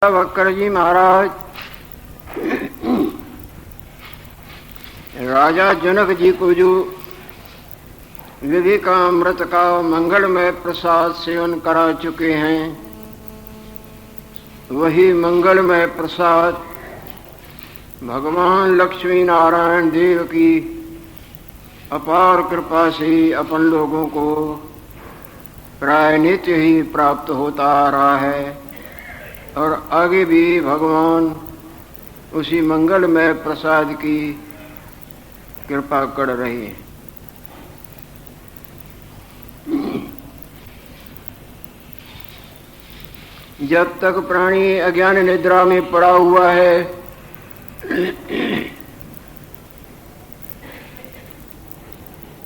भक्कर जी महाराज राजा जनक जी को जो विधि का अमृत का मंगलमय प्रसाद सेवन करा चुके हैं, वही मंगलमय प्रसाद भगवान लक्ष्मी नारायण देव की अपार कृपा से अपन लोगों को प्राय नित्य ही प्राप्त होता आ रहा है और आगे भी भगवान उसी मंगलमय प्रसाद की कृपा कर रहे हैं। जब तक प्राणी अज्ञान निद्रा में पड़ा हुआ है,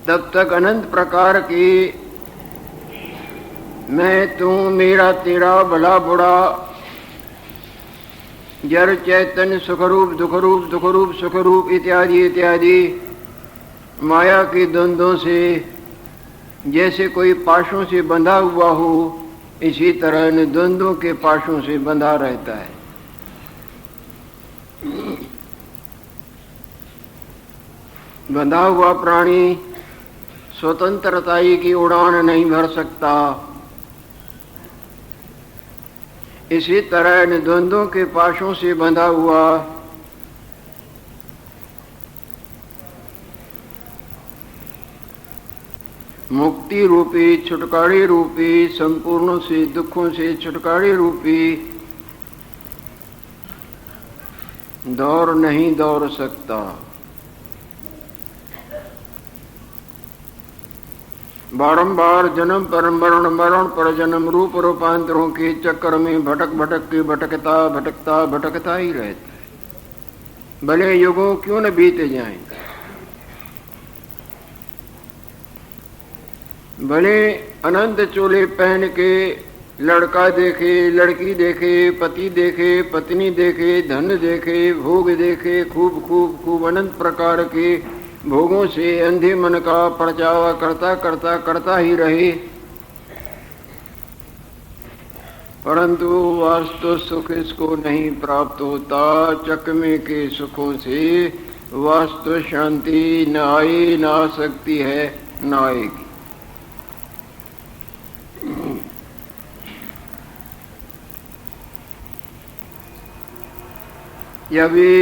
तब तक अनंत प्रकार की मैं तू मेरा तेरा भला बुरा जड़ चैतन्य सुखरूप दुखरूप दुखरूप सुखरूप इत्यादि इत्यादि माया की द्वंद्वों से जैसे कोई पाशों से बंधा हुआ हो, इसी तरह इन द्वंद्वों के पाशों से बंधा रहता है। बंधा हुआ प्राणी स्वतंत्रता की उड़ान नहीं भर सकता। इसी तरह इन द्वंद्वों के पाशों से बंधा हुआ मुक्ति रूपी छुटकारे रूपी संपूर्ण से दुखों से छुटकारे रूपी दौड़ नहीं दौड़ सकता। बारंबार जन्म पर मरण मरण पर जन्म रूप रूपांतरों के चक्कर में भटक भटक के भटकता ही रहता है। भले युगों क्यों न बीते जाएं, भले अनंत चोले पहन के लड़का देखे लड़की देखे पति देखे पत्नी देखे धन देखे भोग देखे खूब खूब खूब अनंत प्रकार के भोगों से अंधे मन का परचावा करता ही रहे, परंतु वास्तव सुख इसको नहीं प्राप्त होता। चकमे के सुखों से वास्तव शांति न आई, न आ सकती है, न आएगी। यह भी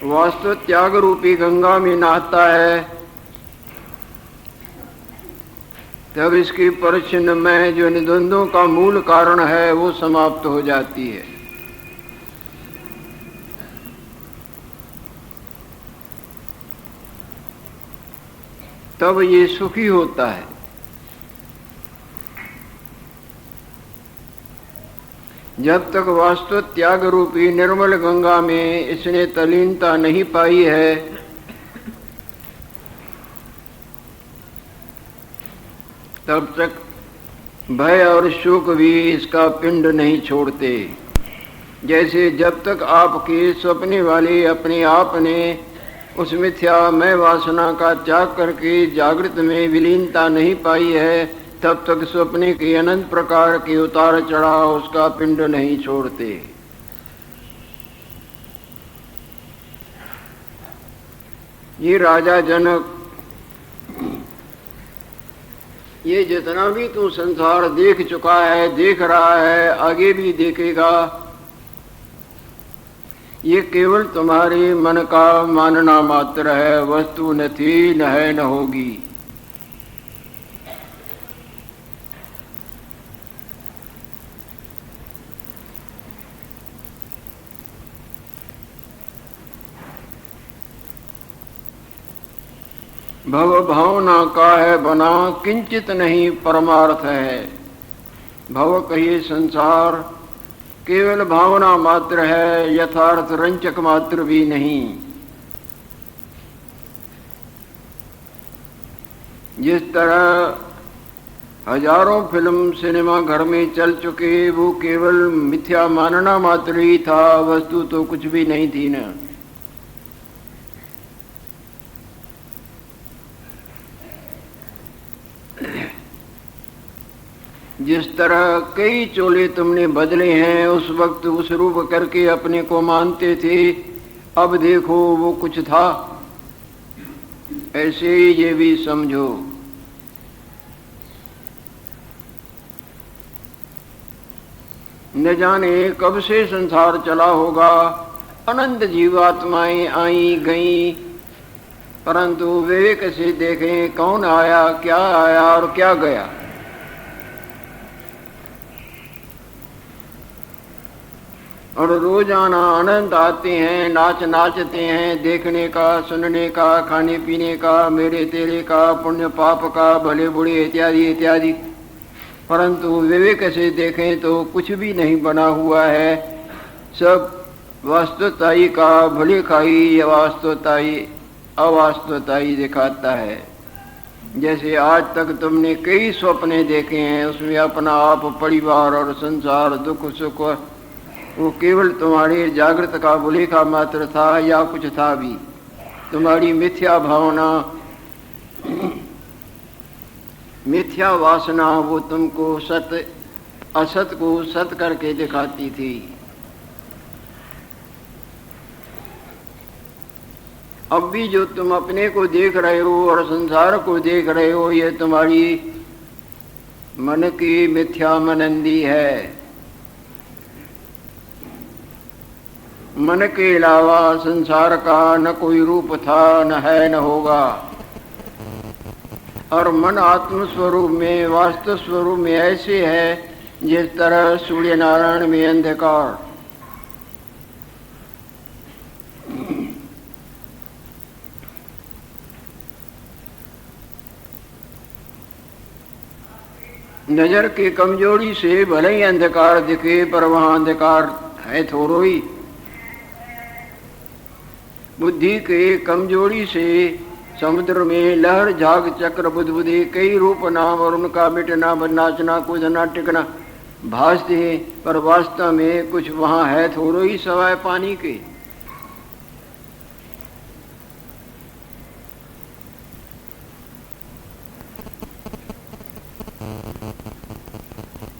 वास्तव त्याग रूपी गंगा में नहाता है, तब इसकी परिच्छिन्न में जो निद्वंद्वों का मूल कारण है वो समाप्त हो जाती है। तब ये सुखी होता है। जब तक वास्तव त्याग रूपी निर्मल गंगा में इसने तलीनता नहीं पाई है, तब तक भय और शोक भी इसका पिंड नहीं छोड़ते। जैसे जब तक आपके स्वप्ने वाले अपने आप ने उस मिथ्या मैं वासना का त्याग करके जागृत में विलीनता नहीं पाई है, तब तक स्वप्ने के अनंत प्रकार के उतार चढ़ाव उसका पिंड नहीं छोड़ते। ये राजा जनक, ये जितना भी तू संसार देख चुका है, देख रहा है, आगे भी देखेगा, ये केवल तुम्हारे मन का मानना मात्र है। वस्तु न थी, न है, न होगी। भव भावना का है बना, किंचित नहीं परमार्थ है। भव कहिए संसार केवल भावना मात्र है, यथार्थ रंचक मात्र भी नहीं। जिस तरह हजारों फिल्म सिनेमा घर में चल चुके, वो केवल मिथ्या मानना मात्र ही था, वस्तु तो कुछ भी नहीं थी ना। जिस तरह कई चोले तुमने बदले हैं, उस वक्त उस रूप करके अपने को मानते थे, अब देखो वो कुछ था। ऐसे ही ये भी समझो। न जाने कब से संसार चला होगा, अनंत जीवात्माएं आई गई, परंतु विवेक से देखें कौन आया, क्या आया और क्या गया। और रोजाना अनंत आते हैं, नाचते हैं, देखने का, सुनने का, खाने पीने का, मेरे तेरे का, पुण्य पाप का, भले बुरे इत्यादि इत्यादि, परंतु विवेक से देखें तो कुछ भी नहीं बना हुआ है। सब वास्तवताई का भले खाई वास्तवताई अवास्तवताई दिखाता है। जैसे आज तक तुमने कई सपने देखे हैं, उसमें अपना आप, परिवार और संसार, दुख सुख, वो केवल तुम्हारे जागृत का भुलेखा मात्र था या कुछ था भी। तुम्हारी मिथ्या भावना, मिथ्या वासना वो तुमको सत असत को सत करके दिखाती थी। अब भी जो तुम अपने को देख रहे हो और संसार को देख रहे हो, ये तुम्हारी मन की मिथ्या मनंदी है। मन के अलावा संसार का न कोई रूप था, न है, न होगा। और मन आत्म स्वरूप में, वास्तव स्वरूप में ऐसे है जिस तरह सूर्य नारायण में अंधकार। नजर की कमजोरी से भले ही अंधकार दिखे, पर वहां अंधकार है थोड़ो ही। बुद्धि के कमजोरी से समुद्र में लहर झाग चक्र बुदबुदे कई रूप नाम और उनका मिटना, नाचना, कूदना, टिकना भासते हैं, पर वास्तव में कुछ वहां है थोड़ो ही सवाए पानी के।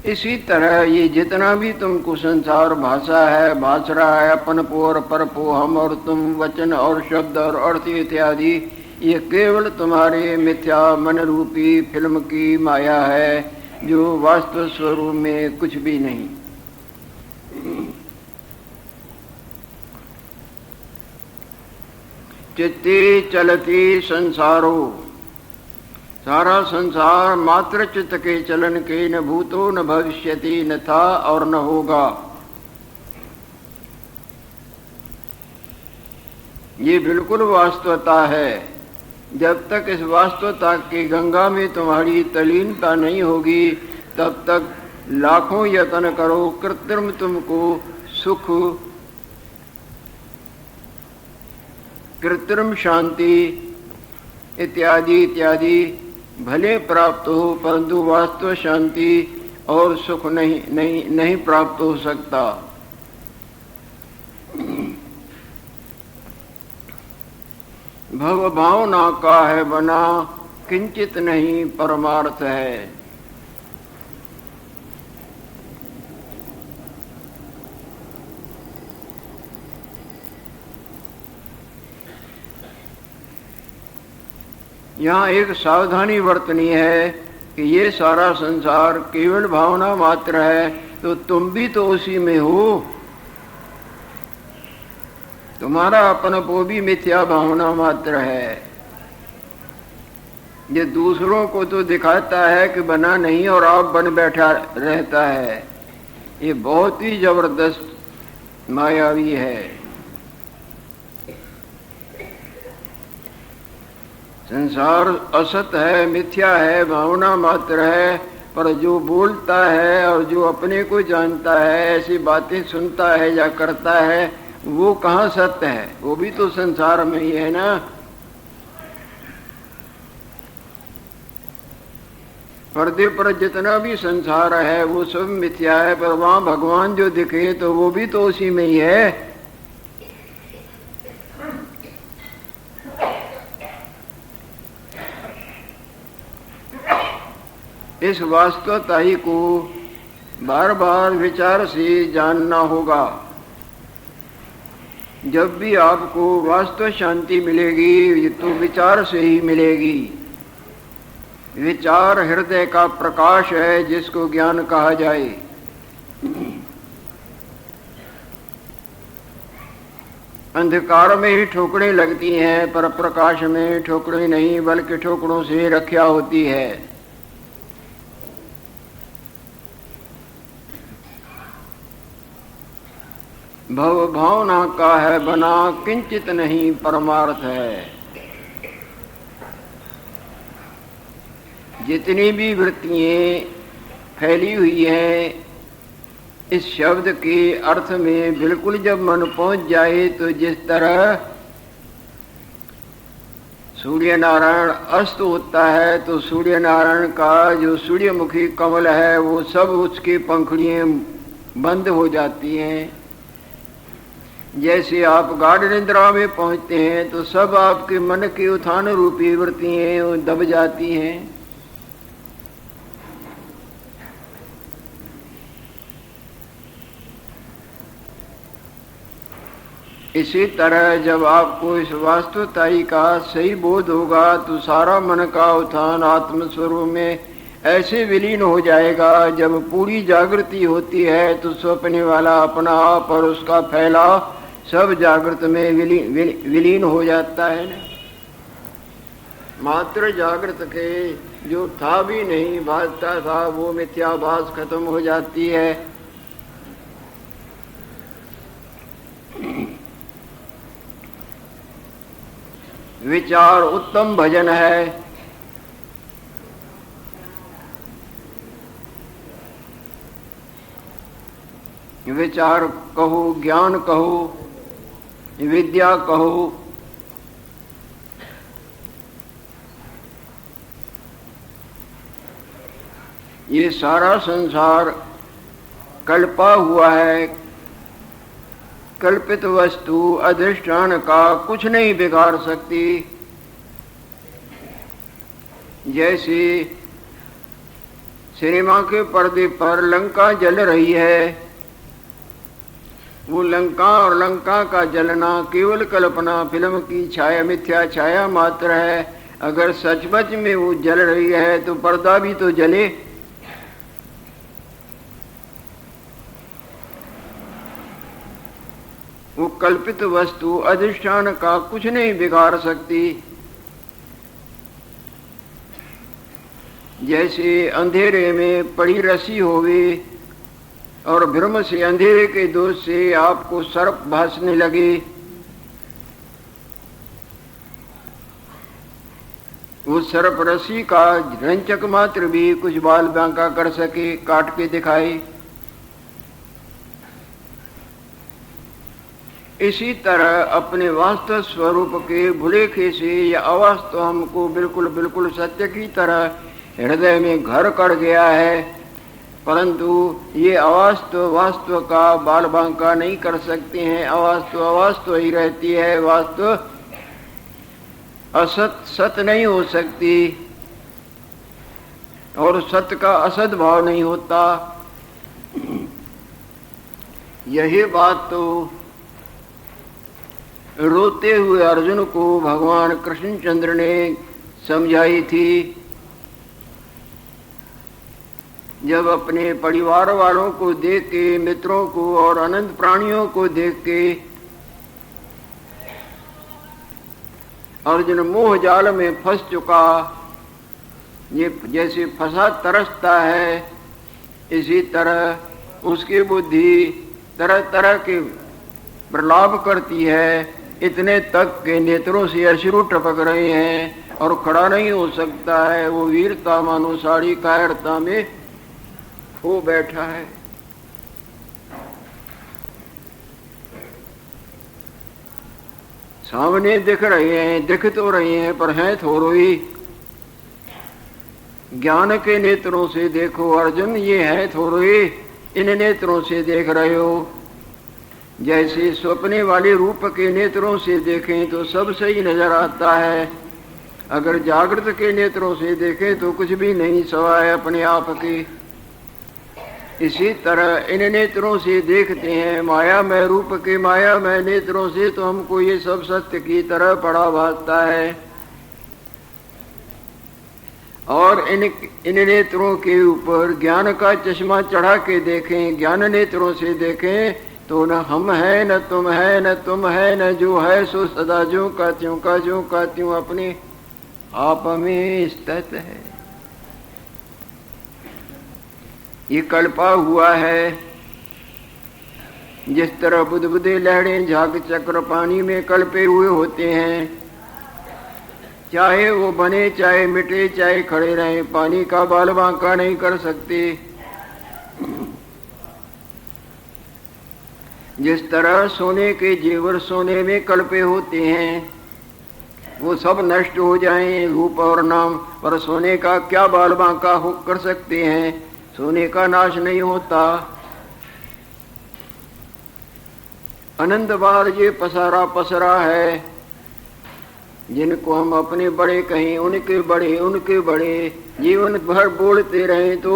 इसी तरह ये जितना भी तुमको संसार भाषा है, भाष रहा है, अपन पो और पर पो, हम और तुम, वचन और शब्द और अर्थ इत्यादि, ये केवल तुम्हारे मिथ्या मन रूपी फिल्म की माया है, जो वास्तव स्वरूप में कुछ भी नहीं। चित्ते चलती संसारो, सारा संसार मात्र चित्त के चलन के, न भूतो न भविष्यति, न था और न होगा। ये बिल्कुल वास्तवता है। जब तक इस वास्तवता की गंगा में तुम्हारी तलीनता नहीं होगी, तब तक लाखों यत्न करो, कृत्रिम तुमको सुख, कृत्रिम शांति इत्यादि इत्यादि भले प्राप्त हो, परंतु वास्तव शांति और सुख नहीं प्राप्त हो सकता। भव भावना का है बना, किंचित नहीं परमार्थ है। यहाँ एक सावधानी बरतनी है कि ये सारा संसार केवल भावना मात्र है, तो तुम भी तो उसी में हो। तुम्हारा अपनपो भी मिथ्या भावना मात्र है। ये दूसरों को तो दिखाता है कि बना नहीं और आप बन बैठा रहता है। ये बहुत ही जबरदस्त मायावी है। संसार असत है, मिथ्या है, भावना मात्र है, पर जो बोलता है और जो अपने को जानता है, ऐसी बातें सुनता है या करता है, वो कहाँ सत्य है? वो भी तो संसार में ही है ना। पर्दे पर जितना भी संसार है वो सब मिथ्या है, पर वहां भगवान जो दिखे तो वो भी तो उसी में ही है। इस वास्तवता ही को बार बार विचार से जानना होगा। जब भी आपको वास्तव शांति मिलेगी तो विचार से ही मिलेगी। विचार हृदय का प्रकाश है जिसको ज्ञान कहा जाए। अंधकार में ही ठोकरें लगती हैं, पर प्रकाश में ठोकरें नहीं बल्कि ठोकरों से रक्षा होती है। भव भावना का है बना किंचित नहीं परमार्थ है। जितनी भी वृत्तियां फैली हुई हैं, इस शब्द के अर्थ में बिल्कुल जब मन पहुंच जाए तो जिस तरह सूर्य नारायण अस्त होता है तो सूर्य नारायण का जो सूर्यमुखी कमल है वो सब उसकी पंखुड़ियां बंद हो जाती हैं। जैसे आप गाढ़ निद्रा में पहुंचते हैं तो सब आपके मन की उत्थान रूपी वृत्तियां दब जाती हैं। इसी तरह जब आपको इस वास्तवताई का सही बोध होगा तो सारा मन का उत्थान आत्मस्वरूप में ऐसे विलीन हो जाएगा। जब पूरी जागृति होती है तो स्वप्न वाला अपना आप और उसका फैलाव सब जागृत में विलीन हो जाता है ना। मात्र जागृत के जो था भी नहीं भासता था वो मिथ्याभास खत्म हो जाती है। विचार उत्तम भजन है। विचार कहो, ज्ञान कहो, विद्या कहो, ये सारा संसार कल्पा हुआ है। कल्पित वस्तु अधिष्ठान का कुछ नहीं बिगाड़ सकती। जैसे सिनेमा के पर्दे पर लंका जल रही है, वो लंका और लंका का जलना केवल कल्पना, फिल्म की छाया, मिथ्या छाया मात्र है। अगर सचमुच में वो जल रही है तो पर्दा भी तो जले। वो कल्पित वस्तु अधिष्ठान का कुछ नहीं बिगाड़ सकती। जैसे अंधेरे में पड़ी रस्सी होवे और भ्रम से, अंधेरे के दोष से आपको सर्प भासने लगे, वो सर्प रस्सी का रंचक मात्र भी कुछ बाल बांका कर सके, काट के दिखाए। इसी तरह अपने वास्तव स्वरूप के भुलेखे से या अवास्तव हमको बिल्कुल बिल्कुल सत्य की तरह हृदय में घर कर गया है, परंतु ये अवास्तव वास्तव का बाल बांका नहीं कर सकते हैं। अवास्तव अवास्तव ही रहती है, वास्तव असत सत नहीं हो सकती और सत्य का असत भाव नहीं होता। यही बात तो रोते हुए अर्जुन को भगवान कृष्णचंद्र ने समझाई थी। जब अपने परिवार वालों को देख के, मित्रों को और अनंत प्राणियों को देख के अर्जुन मोह जाल में फंस चुका, ये जैसे फंसा तरसता है, इसी तरह उसकी बुद्धि तरह तरह के प्रलाप करती है। इतने तक के नेत्रों से अश्रु टपक रहे हैं और खड़ा नहीं हो सकता है। वो वीरता मानो साड़ी कायरता में हो बैठा है। सामने दिख रहे हैं, दिख तो रहे हैं, पर हैं थोड़ोई। ज्ञान के नेत्रों से देखो अर्जुन, ये है थोड़ोई, इन नेत्रों से देख रहे हो। जैसे सपने वाले रूप के नेत्रों से देखें तो सब सही नजर आता है। अगर जागृत के नेत्रों से देखे तो कुछ भी नहीं सवाए अपने आप की। इसी तरह इन नेत्रों से देखते हैं मायामय रूप के मायामय नेत्रों से, तो हमको ये सब सत्य की तरह पड़ा भासता है। और इन नेत्रों के ऊपर ज्ञान का चश्मा चढ़ा के देखें, ज्ञान नेत्रों से देखें तो न हम है न तुम है न तुम है न जो है सो सदा जो का त्यों अपने आप में स्थित है। ये कल्पा हुआ है। जिस तरह बुदबुदे लहरें झाग चक्र पानी में कल्पे हुए होते हैं, चाहे वो बने चाहे मिटे चाहे खड़े रहे, पानी का बाल बांका नहीं कर सकते। जिस तरह सोने के जेवर सोने में कल्पे होते हैं, वो सब नष्ट हो जाएं रूप और नाम, पर सोने का क्या बाल बांका कर सकते हैं? सोने का नाश नहीं होता। अनंत बार ये पसारा पसरा है, जिनको हम अपने बड़े कहें, उनके बड़े जीवन भर बोलते रहे तो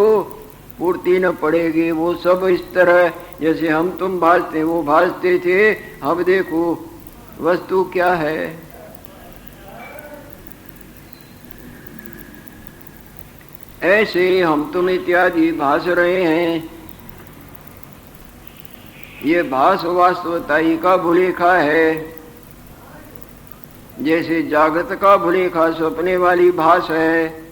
पूर्ति न पड़ेगी। वो सब इस तरह जैसे हम तुम भासते वो भासते थे, अब देखो वस्तु क्या है। ऐसे हम तुम इत्यादि भास रहे हैं। ये भास वास्तवताई का भुलेखा है। जैसे जागृत का भुलेखा सपने वाली भास है,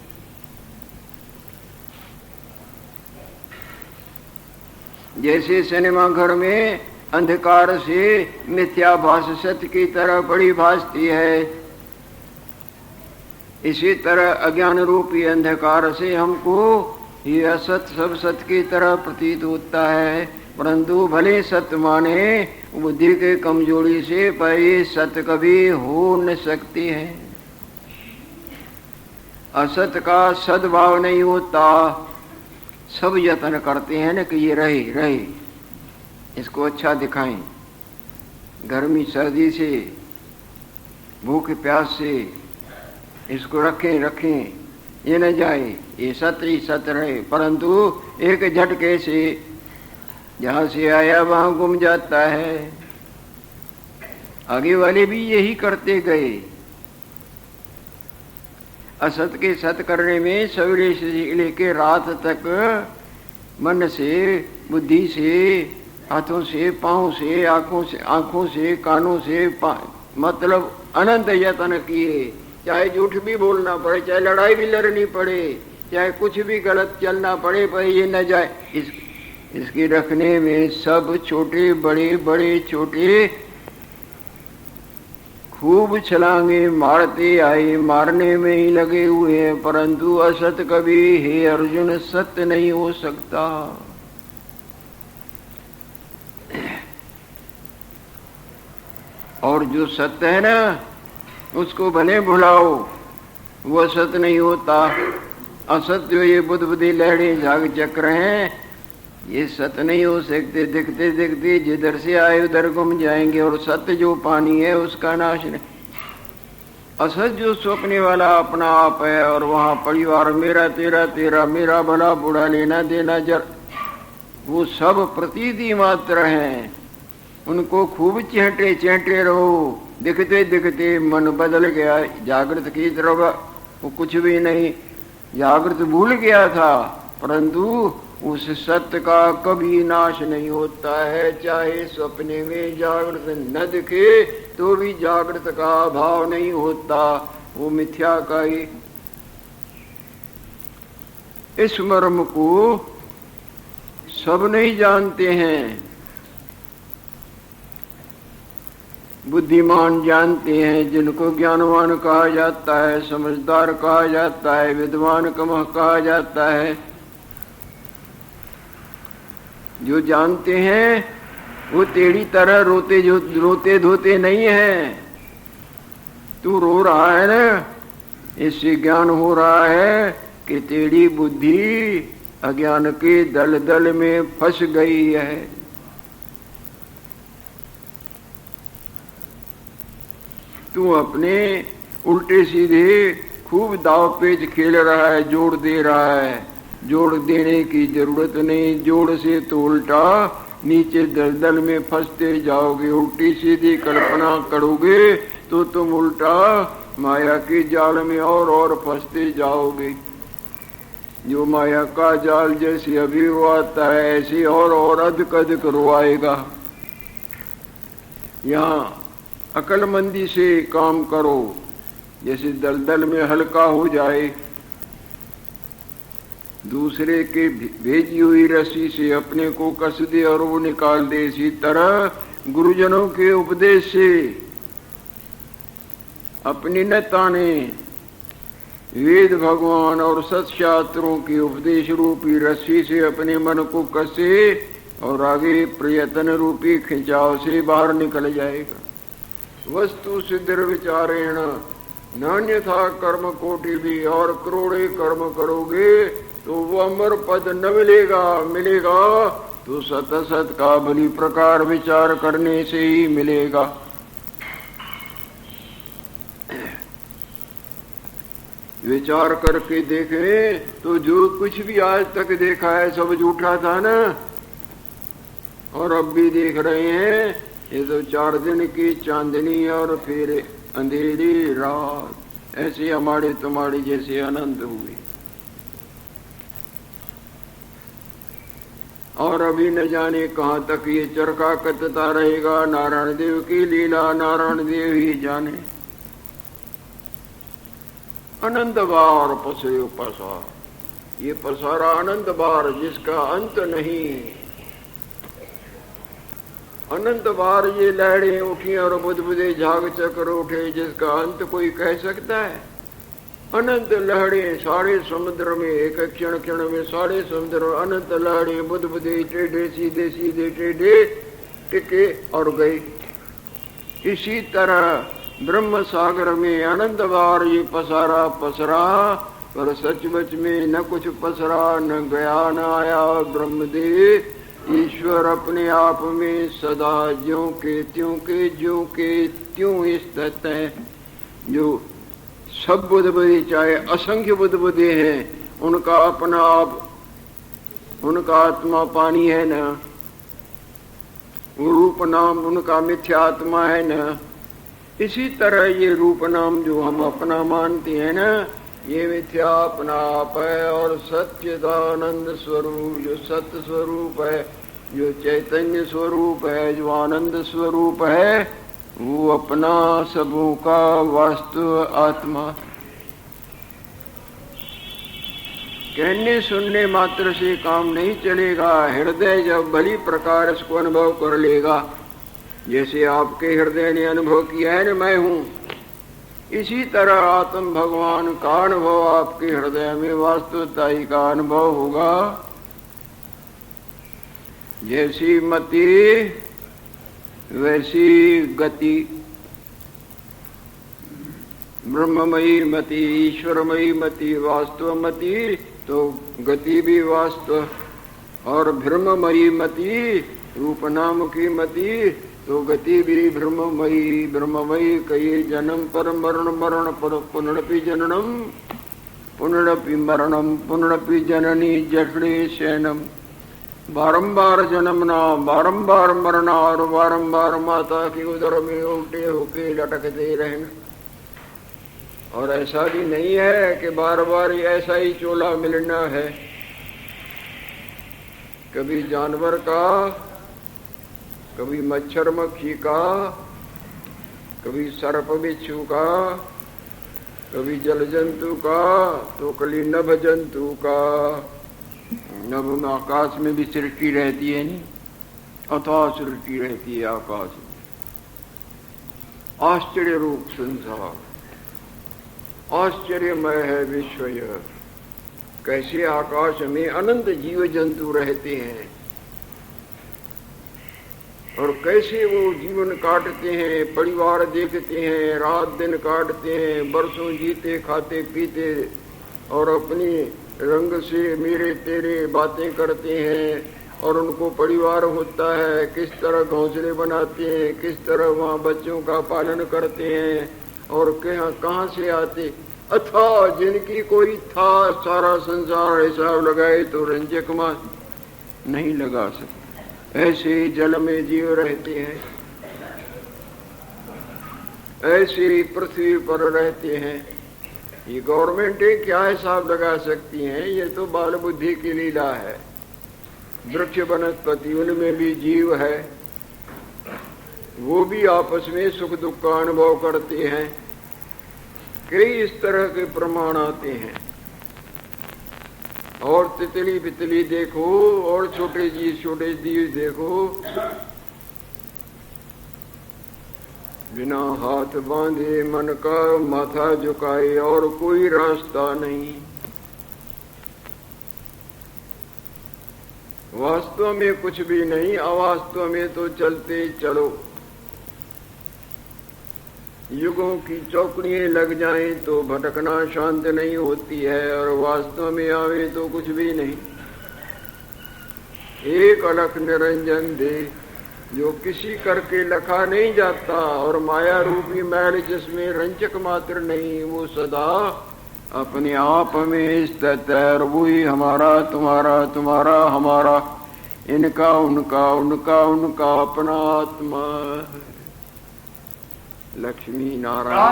जैसे सिनेमा घर में अंधकार से मिथ्याभास सत्य की तरह बड़ी भासती है, इसी तरह अज्ञान रूपी अंधकार से हमको ये असत सब सत्य की तरह प्रतीत होता है। परंतु भले सत्य माने बुद्धि के कमजोरी से, पर ये सत्य कभी हो न सकती है। असत का सद्भाव नहीं होता। सब यत्न करते हैं न कि ये रहे इसको अच्छा दिखाएं, गर्मी सर्दी से भूख प्यास से इसको रखें ये न जाए, ये सत्य ही सत्य रहे। परंतु एक झटके से जहां से आया वहां गुम जाता है। आगे वाले भी यही करते गए। असत के सत्य करने में सवेरे से लेके रात तक मन से, बुद्धि से, हाथों से, पांव से, आंखों से, कानों से, मतलब अनंत यत्न किए। चाहे झूठ भी बोलना पड़े, चाहे लड़ाई भी लड़नी पड़े, चाहे कुछ भी गलत चलना पड़े, पर ये न जाए। इसके रखने में सब छोटे बड़े छोटे खूब छलांगे मारते आए, मारने में ही लगे हुए हैं। परंतु असत कभी, हे अर्जुन, सत्य नहीं हो सकता। और जो सत्य है ना, उसको भले भुलाओ, वो सत्य नहीं होता। असत जो ये बुदबुदी लहरें झाग चक्र हैं, ये सत्य नहीं हो सकते। दिखते दिखते जिधर से आए उधर गुम जाएंगे। और सत्य जो पानी है उसका नाश नहीं। असत जो स्वप्ने वाला अपना आप है, और वहाँ परिवार मेरा तेरा मेरा भला बुरा लेना देना जर, वो सब प्रतीति मात्र हैं। उनको खूब चेंटे रहो। दिखते दिखते मन बदल गया जागृत की तरफ, वो कुछ भी नहीं। जागृत भूल गया था, परंतु उस सत्य का कभी नाश नहीं होता है। चाहे सपने में जागृत न दिखे तो भी जागृत का अभाव नहीं होता, वो मिथ्या का ही। इस मर्म को सब नहीं जानते हैं। बुद्धिमान जानते हैं, जिनको ज्ञानवान कहा जाता है, समझदार कहा जाता है, विद्वान कहा जाता है। जो जानते हैं वो तेरी तरह रोते धोते नहीं है। तू रो रहा है ना, इससे ज्ञान हो रहा है कि तेरी बुद्धि अज्ञान के दलदल में फंस गई है। तू अपने उल्टे सीधे खूब दाव पेच खेल रहा है, जोड़ दे रहा है। जोड़ देने की जरूरत नहीं, जोड़ से तो उल्टा नीचे दलदल में फंसते जाओगे। उल्टी सीधी कल्पना करोगे तो तुम उल्टा माया के जाल में और फंसते जाओगे। जो माया का जाल जैसे अभी रुआता है ऐसे और अधिक अधिक रुआएगा। यहाँ अकलमंदी से काम करो, जैसे दलदल में हल्का हो जाए। दूसरे के भेजी हुई रस्सी से अपने को कस दे और वो निकाल दे। इसी तरह गुरुजनों के उपदेश से अपनी न ताने वेद भगवान और सत्शास्त्रों की उपदेश रूपी रस्सी से अपने मन को कसे और आगे प्रयत्न रूपी खिंचाव से बाहर निकल जाएगा। वस्तु सिद्ध विचारेण नान्यथा कर्म कोटि भी, और करोड़े कर्म करोगे तो वो अमर पद न मिलेगा। मिलेगा तो सत सत का भली प्रकार विचार करने से ही मिलेगा। विचार करके देखें तो जो कुछ भी आज तक देखा है सब झूठा था ना, और अब भी देख रहे हैं। ये तो 4 दिन की चांदनी और फिर अंधेरी रात, ऐसे हमारे तुम्हारे जैसे आनंद हुए। और अभी न जाने कहां तक ये चरखा कतता रहेगा। नारायण देव की लीला नारायण देव ही जाने। आनंद बार पसरे पसार, ये पसारा आनंद बार जिसका अंत नहीं। अनंत बार ये लहरें उठी और बुदबुदे झाग चक्र उठे, जिसका अंत कोई कह सकता है? अनंत लहरें सारे समुद्र में, एक क्षण क्षण में सारे समुद्र में अनंत लहरें बुदबुदे टेढ़े सीधे सीधे टेढ़े टिके और गए। इसी तरह ब्रह्म सागर में आनंद बार ये पसारा पसरा, पर सचमुच में न कुछ पसरा न गया न आया। ब्रह्मदेव ईश्वर अपने आप में सदा ज्यों के त्यों स्थित है। जो सब बुद्धबुद्धि चाहे असंख्य बुद्धबुद्धि हैं, उनका अपना आप, उनका आत्मा पानी है न, वो रूप नाम उनका मिथ्या आत्मा है न। इसी तरह ये रूप नाम जो हम अपना मानते हैं ना, ये मिथ्या अपना आप है। और सच्चिदानंद स्वरूप जो सत्य स्वरूप है, जो चैतन्य स्वरूप है, जो आनंद स्वरूप है, वो अपना सबों का वास्तव आत्मा। कहने सुनने मात्र से काम नहीं चलेगा। हृदय जब भली प्रकार इसको अनुभव कर लेगा, जैसे आपके हृदय ने अनुभव किया है न मैं हूं, इसी तरह आत्म भगवान का अनुभव आपके हृदय में वास्तवताई का अनुभव होगा। जैसी मति वैसी गति, ब्रह्ममयी मति, ईश्वरमयी मति, वास्तव मति तो गति भी वास्तव, और ब्रह्ममयी मति रूप नाम की मति तो गति भी ब्रह्ममयी। ब्रह्ममयी कही जन्म पर मरण, मरण पर पुनरपि जननम, पुनरपि मरणम, पुनरपि जननी जठरे शयनम। बारंबार जन्मना, बारंबार मरना और बारंबार माता की उदर में उल्टे होके लटकते रहना। और ऐसा भी नहीं है कि बार बार ऐसा ही चोला मिलना है। कभी जानवर का, कभी मच्छर मक्खी का, कभी सर्प बिच्छू का, कभी जल जंतु का, तो कभी नभ जंतु का। नभ में आकाश में भी सृष्टि रहती है नहीं, अथाह सृष्टि रहती है आकाश में। आश्चर्य रूप संसार, आश्चर्यमय है विश्व यह। कैसे आकाश में अनंत जीव जंतु रहते हैं और कैसे वो जीवन काटते हैं, परिवार देखते हैं, रात दिन काटते हैं, बरसों जीते खाते पीते और अपनी रंग से मेरे तेरे बातें करते हैं। और उनको परिवार होता है, किस तरह घोंसले बनाते हैं, किस तरह वहाँ बच्चों का पालन करते हैं और कहाँ से आते अथा जिनकी कोई था सारा संसार हिसाब लगाए तो रंजक मात्र नहीं लगा सकते। ऐसे जल में जीव रहते हैं, ऐसे पृथ्वी पर रहते हैं। ये गवर्नमेंटें क्या हिसाब लगा सकती हैं? ये तो बाल बुद्धि की लीला है। वृक्ष वनस्पति उनमें भी जीव है, वो भी आपस में सुख दुख का अनुभव करते हैं। कई इस तरह के प्रमाण आते हैं। और तितली पितली देखो, और छोटे जीव देखो, बिना हाथ बांधे मन का माथा झुकाए और कोई रास्ता नहीं। वास्तव में कुछ भी नहीं, अवास्तव में तो चलते चलो। युगों की चौकड़ियां लग जाएं तो भटकना शांत नहीं होती है, और वास्तव में आवे तो कुछ भी नहीं। एक अलख निरंजन दे जो किसी करके लखा नहीं जाता, और माया रूपी मैल जिसमें रंजक मात्र नहीं, वो सदा अपने आप में स्थित है। और वही हमारा तुम्हारा, तुम्हारा हमारा, इनका उनका, उनका उनका अपना आत्मा। लक्ष्मी नारायण।